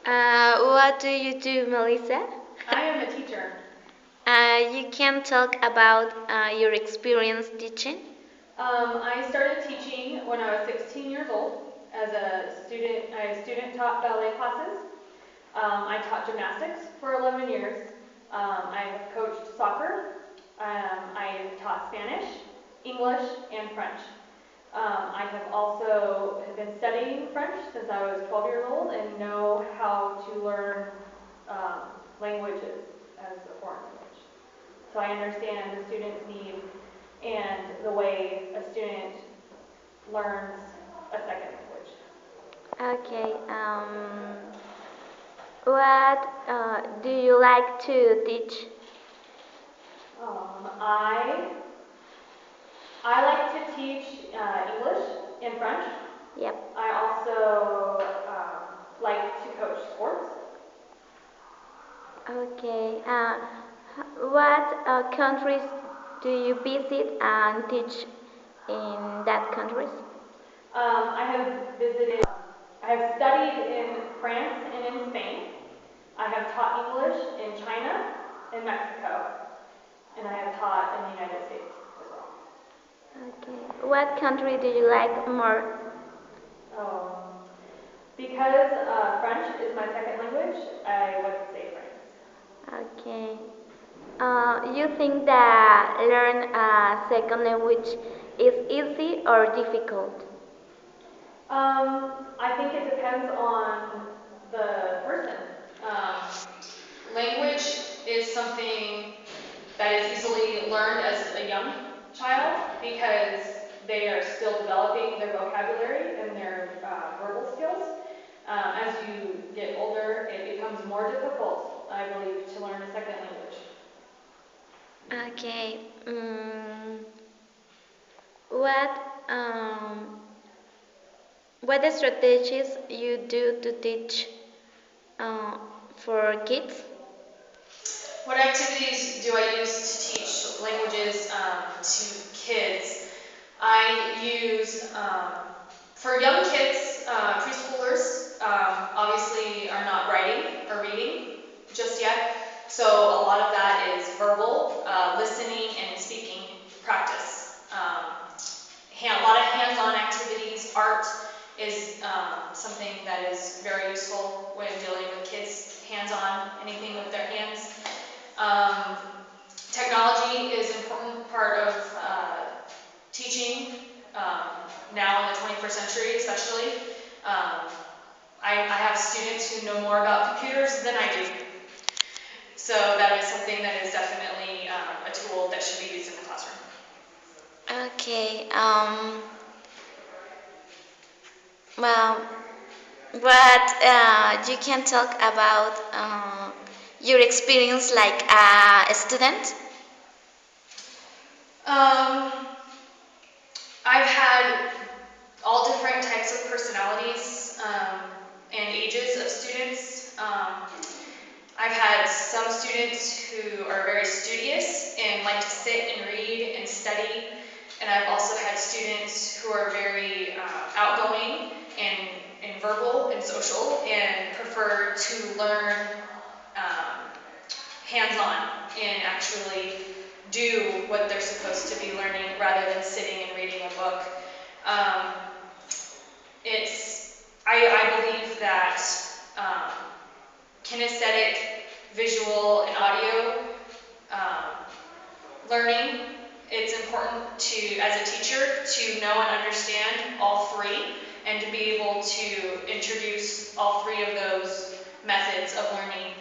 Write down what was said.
What do you do, Melissa? I am a teacher. You can talk about your experience teaching. I started teaching when I was 16 years old as a student. I student-taught ballet classes. I taught gymnastics for 11 years. I have coached soccer. I taught Spanish, English, and French. I have also been studying French since I was 12 years old and know how to learn languages as a foreign language. So I understand the student's need and the way a student learns a second language. Okay. What do you like to teach? I like to teach English and French. Yep. I also like to coach sports. Okay. What countries do you visit and teach in that countries? I have studied in France and in Spain. I have taught English in China and Mexico, and I have taught in the United States as well. Okay. What country do you like more? Because French is my second language, I would say France. Okay. You think that learn a second language is easy or difficult? I think it depends on the person. Language is something that is easily learned as a young child because they are still developing their vocabulary and their verbal skills. As you get older, it becomes more difficult, I believe, to learn a second language. Okay. What um, what strategies you do to teach uh, for kids? What activities do I use to teach languages to kids? I use, for young kids, preschoolers obviously are not writing or reading just yet. So a lot of that is verbal, listening and speaking practice. A lot of hands-on activities. Art is something that is very useful when dealing with kids, hands-on, anything with their hands. Technology is an important part of teaching now in the 21st century especially. I have students who know more about computers than I do. So that is something that is definitely a tool that should be used in the classroom. Okay. Well, but you can talk about your experience like a student. I've had all different types of personalities and ages of students. I've had some students who are very studious and like to sit and read and study, and I've also had students who are very outgoing and verbal and social and prefer to learn hands-on and actually do what they're supposed to be learning rather than sitting and reading a book. I believe that kinesthetic, visual, and audio learning, it's important to, as a teacher, to know and understand all three and to be able to introduce all three of those methods of learning